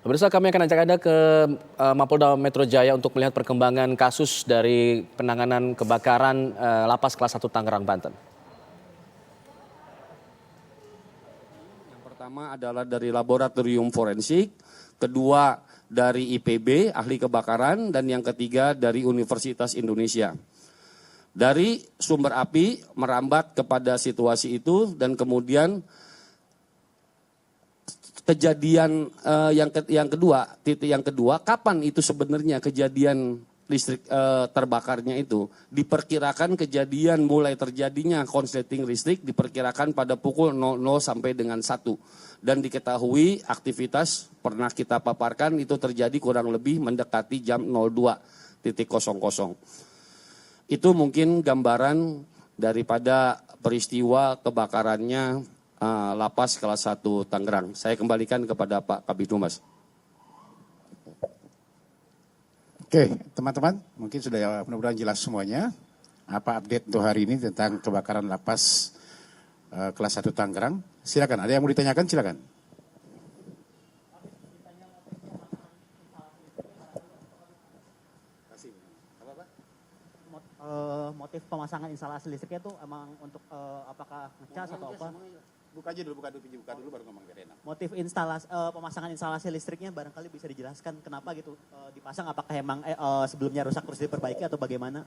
Pemirsa, kami akan ajak Anda ke Mapolda Metro Jaya untuk melihat perkembangan kasus dari penanganan kebakaran Lapas Kelas 1 Tangerang, Banten. Yang pertama adalah dari laboratorium forensik, kedua dari IPB, ahli kebakaran, dan yang ketiga dari Universitas Indonesia. Dari sumber api merambat kepada situasi itu dan kemudian kejadian titik yang kedua, kapan itu sebenarnya kejadian listrik terbakarnya itu? Diperkirakan kejadian mulai terjadinya konsleting listrik diperkirakan pada pukul 00 sampai dengan 1. Dan diketahui aktivitas pernah kita paparkan itu terjadi kurang lebih mendekati jam 02.00. Itu mungkin gambaran daripada peristiwa kebakarannya Lapas Kelas 1 Tangerang. Saya kembalikan kepada Pak Kabid Humas. Oke, teman-teman, mungkin sudah mudah-mudahan jelas semuanya. Apa update untuk hari ini tentang kebakaran Lapas Kelas 1 Tangerang? Silakan, ada yang mau ditanyakan? Silakan. Motif pemasangan instalasi listriknya itu emang untuk apakah ngecas atau apa? Buka dulu baru ngomong biar enak. Motif pemasangan instalasi listriknya barangkali bisa dijelaskan kenapa gitu dipasang, apakah emang sebelumnya rusak terus diperbaiki atau bagaimana?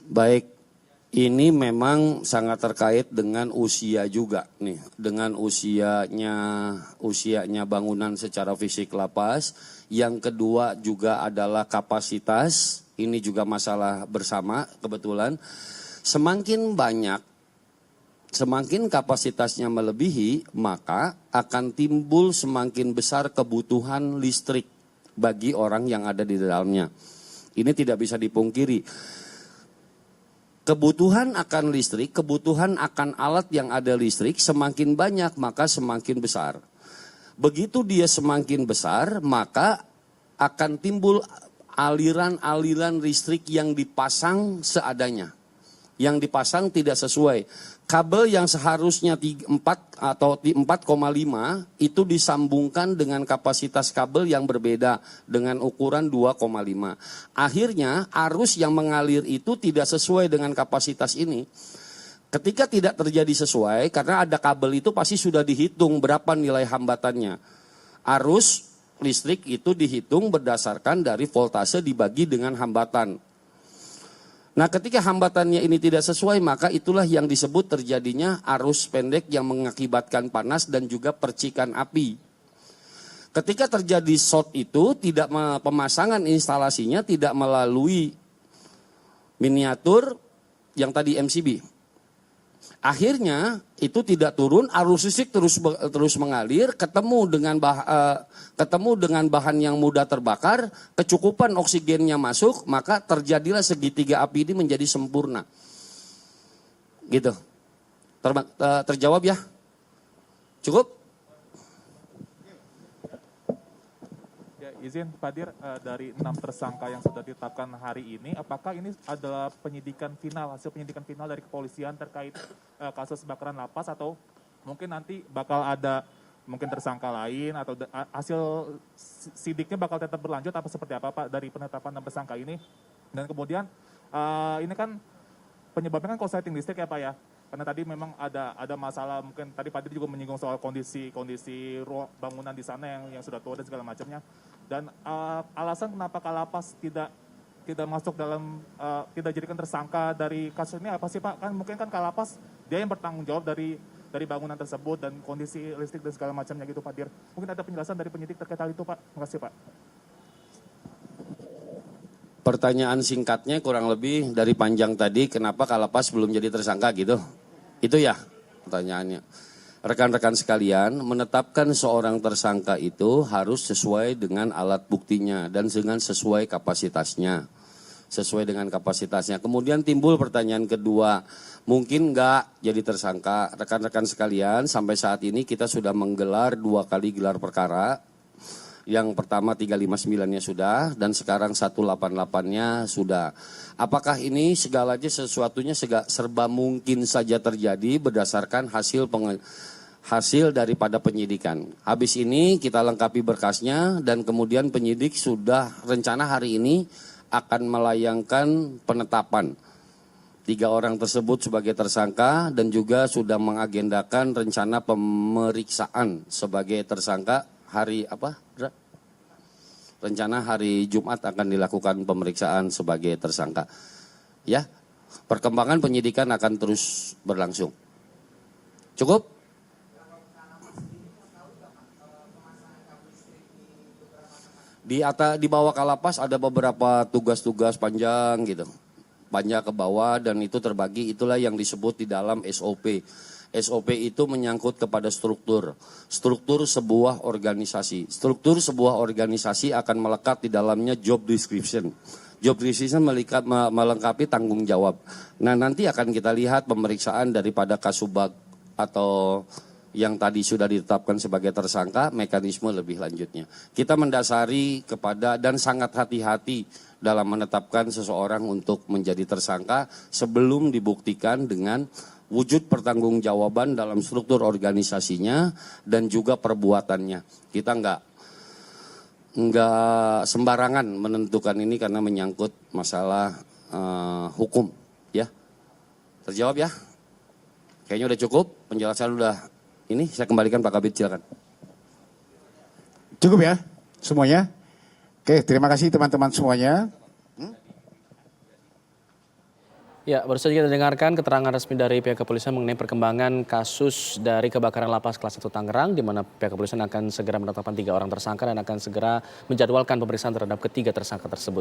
Baik, ini memang sangat terkait dengan usia juga nih, dengan usianya bangunan secara fisik lapas. Yang kedua juga adalah kapasitas, ini juga masalah bersama kebetulan. Semakin kapasitasnya melebihi, maka akan timbul semakin besar kebutuhan listrik bagi orang yang ada di dalamnya. Ini tidak bisa dipungkiri. Kebutuhan akan listrik, kebutuhan akan alat yang ada listrik semakin banyak, maka semakin besar. Begitu dia semakin besar, maka akan timbul aliran-aliran listrik yang dipasang seadanya. Yang dipasang tidak sesuai. Kabel yang seharusnya 4 atau 4,5 itu disambungkan dengan kapasitas kabel yang berbeda dengan ukuran 2,5. Akhirnya arus yang mengalir itu tidak sesuai dengan kapasitas ini. Ketika tidak terjadi sesuai, karena ada kabel itu pasti sudah dihitung berapa nilai hambatannya. Arus listrik itu dihitung berdasarkan dari voltase dibagi dengan hambatan. Nah, ketika hambatannya ini tidak sesuai, maka itulah yang disebut terjadinya arus pendek yang mengakibatkan panas dan juga percikan api. Ketika terjadi short itu, pemasangan instalasinya tidak melalui miniatur yang tadi MCB. Akhirnya itu tidak turun, arus listrik terus mengalir, ketemu dengan bahan yang mudah terbakar, kecukupan oksigennya masuk, maka terjadilah segitiga api ini menjadi sempurna. Gitu. Terjawab ya? Cukup? Izin Pak Dir, dari 6 tersangka yang sudah ditetapkan hari ini, apakah ini adalah hasil penyidikan final dari kepolisian terkait kasus kebakaran lapas, atau mungkin nanti bakal ada mungkin tersangka lain, atau hasil sidiknya bakal tetap berlanjut apa seperti apa Pak dari penetapan 6 tersangka ini? Dan kemudian ini kan penyebabnya kan korsleting listrik ya Pak ya? Karena tadi memang ada masalah, mungkin tadi Pak Dir juga menyinggung soal kondisi bangunan di sana yang sudah tua dan segala macamnya. Dan alasan kenapa Kalapas tidak masuk dalam tidak jadikan tersangka dari kasus ini apa sih Pak? Kan mungkin kan Kalapas dia yang bertanggung jawab dari bangunan tersebut dan kondisi listrik dan segala macamnya gitu Pak Dir. Mungkin ada penjelasan dari penyidik terkait hal itu Pak. Terima kasih Pak. Pertanyaan singkatnya kurang lebih dari panjang tadi, kenapa Kalapas belum jadi tersangka gitu? Itu ya pertanyaannya. Rekan-rekan sekalian, menetapkan seorang tersangka itu harus sesuai dengan alat buktinya dan dengan sesuai kapasitasnya. Sesuai dengan kapasitasnya. Kemudian timbul pertanyaan kedua, mungkin nggak jadi tersangka. Rekan-rekan sekalian, sampai saat ini kita sudah menggelar 2 kali gelar perkara. Yang pertama 359-nya sudah, dan sekarang 188-nya sudah. Apakah ini segalanya sesuatunya serba mungkin saja terjadi berdasarkan hasil daripada penyidikan. Habis ini kita lengkapi berkasnya dan kemudian penyidik sudah rencana hari ini akan melayangkan penetapan 3 orang tersebut sebagai tersangka dan juga sudah mengagendakan rencana pemeriksaan sebagai tersangka hari apa? Rencana hari Jumat akan dilakukan pemeriksaan sebagai tersangka. Ya, perkembangan penyidikan akan terus berlangsung. Cukup? Di bawah Kalapas ada beberapa tugas-tugas panjang gitu. Panjang ke bawah dan itu terbagi, itulah yang disebut di dalam SOP. SOP itu menyangkut kepada struktur sebuah organisasi. Struktur sebuah organisasi akan melekat di dalamnya job description. Job description melengkapi tanggung jawab. Nah, nanti akan kita lihat pemeriksaan daripada Kasubag atau yang tadi sudah ditetapkan sebagai tersangka, mekanisme lebih lanjutnya. Kita mendasari kepada dan sangat hati-hati dalam menetapkan seseorang untuk menjadi tersangka sebelum dibuktikan dengan wujud pertanggungjawaban dalam struktur organisasinya dan juga perbuatannya. Kita nggak sembarangan menentukan ini karena menyangkut masalah hukum, ya. Terjawab ya? Kayaknya udah cukup, penjelasan udah ini, saya kembalikan Pak Kabid, silakan. Cukup ya semuanya? Oke, terima kasih teman-teman semuanya. Ya, baru saja kita dengarkan keterangan resmi dari pihak kepolisian mengenai perkembangan kasus dari kebakaran lapas kelas 1 Tangerang, di mana pihak kepolisian akan segera menetapkan 3 orang tersangka dan akan segera menjadwalkan pemeriksaan terhadap ketiga tersangka tersebut.